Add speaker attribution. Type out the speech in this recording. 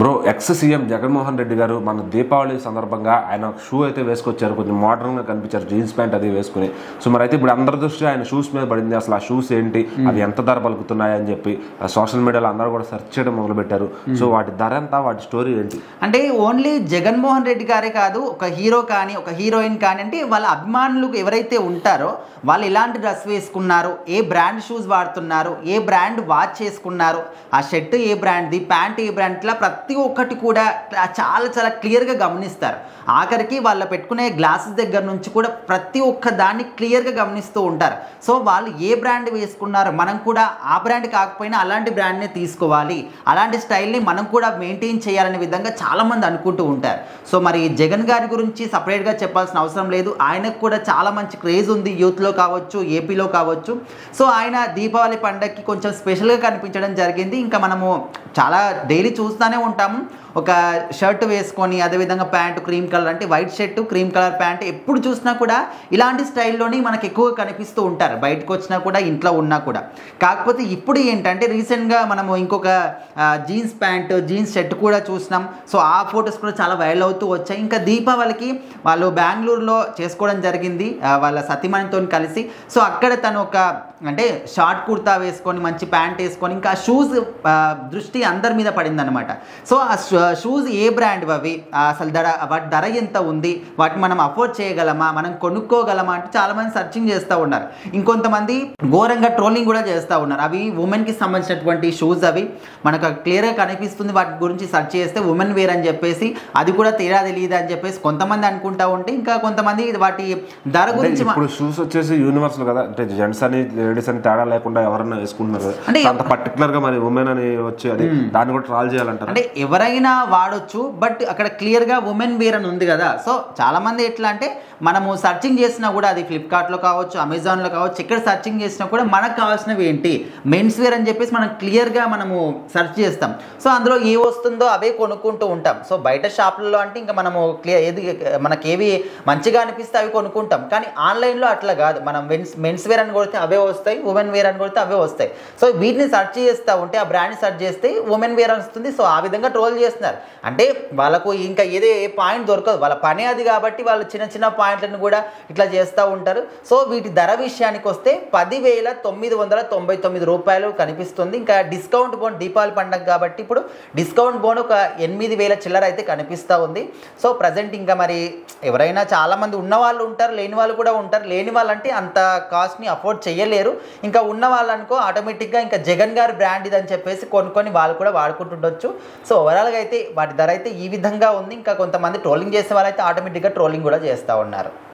Speaker 1: Bro ex CM Jaganmohan Reddy గారు మన దీపావళి సందర్భంగా ఆయన షూ అయితే వేసుకొచ్చారు, కొంచెం మోడర్న్గా కనిపించారు, జీన్స్ ప్యాంట్ అది వేసుకుని. సో మరి అయితే ఇప్పుడు అందరి దృష్టి ఆయన షూస్ మీద పడింది. అసలు ఆ షూస్ ఏంటి, అవి ఎంత ధర పలుకుతున్నాయి అని చెప్పి సోషల్ మీడియాలో అందరూ కూడా సెర్చ్ చేయడం మొదలుపెట్టారు. సో వాటి ధర ఎంత, వాటి స్టోరీ ఏంటి
Speaker 2: అంటే ఓన్లీ జగన్మోహన్ రెడ్డి గారే కాదు, ఒక హీరో కానీ ఒక హీరోయిన్ కానీ అంటే వాళ్ళ అభిమానులు ఎవరైతే ఉంటారో వాళ్ళు ఎలాంటి డ్రెస్ వేసుకున్నారు, ఏ బ్రాండ్ షూస్ వాడుతున్నారు, ఏ బ్రాండ్ వాచ్ చేసుకున్నారు, ఆ షర్ట్ ఏ బ్రాండ్ది, ప్యాంట్ ఏ బ్రాండ్, ఇట్లా ప్రతి ఒక్కటి కూడా చాలా చాలా క్లియర్గా గమనిస్తారు. ఆఖరికి వాళ్ళ పెట్టుకునే గ్లాసెస్ దగ్గర నుంచి కూడా ప్రతి ఒక్క దాన్ని క్లియర్గా గమనిస్తూ ఉంటారు. సో వాళ్ళు ఏ బ్రాండ్ వేసుకున్నారు, మనం కూడా ఆ బ్రాండ్ కాకపోయినా అలాంటి బ్రాండ్నే తీసుకోవాలి, అలాంటి స్టైల్ని మనం కూడా మెయింటైన్ చేయాలనే విధంగా చాలామంది అనుకుంటూ ఉంటారు. సో మరి జగన్ గారి గురించి సపరేట్గా చెప్పాల్సిన అవసరం లేదు. ఆయనకు కూడా చాలా మంచి క్రేజ్ ఉంది, యూత్లో కావచ్చు, ఏపీలో కావచ్చు. సో ఆయన దీపావళి పండగకి కొంచెం స్పెషల్గా కనిపించడం జరిగింది. ఇంకా మనము చాలా డైలీ చూస్తూనే ఉంటాము, ఒక షర్ట్ వేసుకొని అదేవిధంగా ప్యాంటు క్రీమ్ కలర్, అంటే white shirt cream colour pant, ఎప్పుడు చూసినా కూడా ఇలాంటి స్టైల్లోని మనకు ఎక్కువగా కనిపిస్తూ ఉంటారు, బయటకు వచ్చినా కూడా ఇంట్లో ఉన్నా కూడా. కాకపోతే ఇప్పుడు ఏంటంటే రీసెంట్గా మనము ఇంకొక జీన్స్ ప్యాంట్ జీన్స్ షర్ట్ కూడా చూసినాం. సో ఆ ఫొటోస్ కూడా చాలా వైరల్ అవుతూ వచ్చాయి. ఇంకా దీపావళికి వాళ్ళు బెంగళూరులో చేసుకోవడం జరిగింది వాళ్ళ సతీమణితో కలిసి. సో అక్కడ తను ఒక అంటే షార్ట్ కుర్తా వేసుకొని మంచి ప్యాంట్ వేసుకొని ఇంకా షూస్ దృష్టి అందరి మీద పడింది అనమాట. సో ఆ షూస్ ఏ బ్రాండ్ అవి, అసలు వాటి ధర ఎంత ఉంది, వాటిని మనం అఫోర్డ్ చేయగలమా, మనం కొనుక్కోగలమా అంటే చాలామంది సర్చింగ్ చేస్తూ ఉన్నారు. ఇంకొంతమంది ఘోరంగా ట్రోలింగ్ కూడా చేస్తూ ఉన్నారు. అవి ఉమెన్కి సంబంధించినటువంటి షూస్, అవి మనకు క్లియర్గా కనిపిస్తుంది, వాటి గురించి సెర్చ్ చేస్తే ఉమెన్ వేర్ అని చెప్పేసి అది కూడా తేడా తెలియదు అని చెప్పేసి కొంతమంది అనుకుంటా ఉంటే, ఇంకా కొంతమంది వాటి ధర గురించి.
Speaker 1: ఇప్పుడు షూస్ వచ్చేసి యూనివర్సల్ కదా, అంటే జెంట్స్ అని లేడీస్ అని తేడా లేకుండా ఎవరన్నా వేసుకుంటున్నారు అంటే అంత పర్టికులర్ గా మరి ఉమెన్ అని వచ్చి అది దాన్ని కూడా ట్రాల్ చేయాలంటారు.
Speaker 2: అంటే ఎవరైనా వాడొచ్చు, బట్ అక్కడ క్లియర్ గా ఉమెన్ వేర్ అని ఉంది కదా. సో చాలా మంది ఎట్లా అంటే మనము సర్చింగ్ చేసినా కూడా అది ఫ్లిప్కార్ట్లో కావచ్చు, అమెజాన్లో కావచ్చు, ఎక్కడ సర్చింగ్ చేసినా కూడా మనకు కావాల్సినవి ఏంటి, మెన్స్ వేర్ అని చెప్పేసి మనం క్లియర్గా మనము సెర్చ్ చేస్తాం. సో అందులో ఏ వస్తుందో అవే కొనుక్కుంటూ ఉంటాం. సో బయట షాపులలో అంటే ఇంకా మనము ఏది మనకేవి మంచిగా అనిపిస్తే అవి కొనుక్కుంటాం. కానీ ఆన్లైన్లో అట్లా కాదు, మనం మెన్స్ వేర్ అని కొడితే అవే వస్తాయి, ఉమెన్ వేర్ అని కొడితే అవే వస్తాయి. సో వీటిని సెర్చ్ చేస్తూ ఉంటే ఆ బ్రాండ్ సెర్చ్ చేస్తే ఉమెన్ వేర్ అని వస్తుంది. సో ఆ విధంగా ట్రోల్ చేస్తున్నారు. అంటే వాళ్ళకు ఇంకా ఏ పాయింట్ దొరకదు, వాళ్ళ పని అది కాబట్టి వాళ్ళు చిన్న చిన్న పాయింట్లను కూడా ఇట్లా చేస్తూ ఉంటారు. సో వీటి ధర విషయానికి వస్తే 10,999 రూపాయలు కనిపిస్తుంది. ఇంకా డిస్కౌంట్ బోన్ దీపావళి పండుగ కాబట్టి ఇప్పుడు డిస్కౌంట్ బోన్ ఒక 8,000 చిల్లర అయితే కనిపిస్తూ ఉంది. సో ప్రజెంట్ ఇంకా మరి ఎవరైనా చాలామంది ఉన్న వాళ్ళు ఉంటారు, లేని వాళ్ళు కూడా ఉంటారు. లేని వాళ్ళంటే అంత కాస్ట్ని అఫోర్డ్ చేయలేరు. ఇంకా ఉన్న వాళ్ళనుకో ఆటోమేటిక్గా ఇంకా జగన్ గారి బ్రాండ్ ఇది అని చెప్పేసి కొనుక్కొని వాళ్ళు కూడా వాడుకుంటుండొచ్చు. సో ఓవరాల్గా అయితే వాటి ధర అయితే ఈ విధంగా ఉంది. ఇంకా కొంతమంది ట్రోలింగ్ చేసే వాళ్ళైతే ఆటోమేటిక్గా ట్రోలింగ్ కూడా చేస్తూ ఉన్నారు.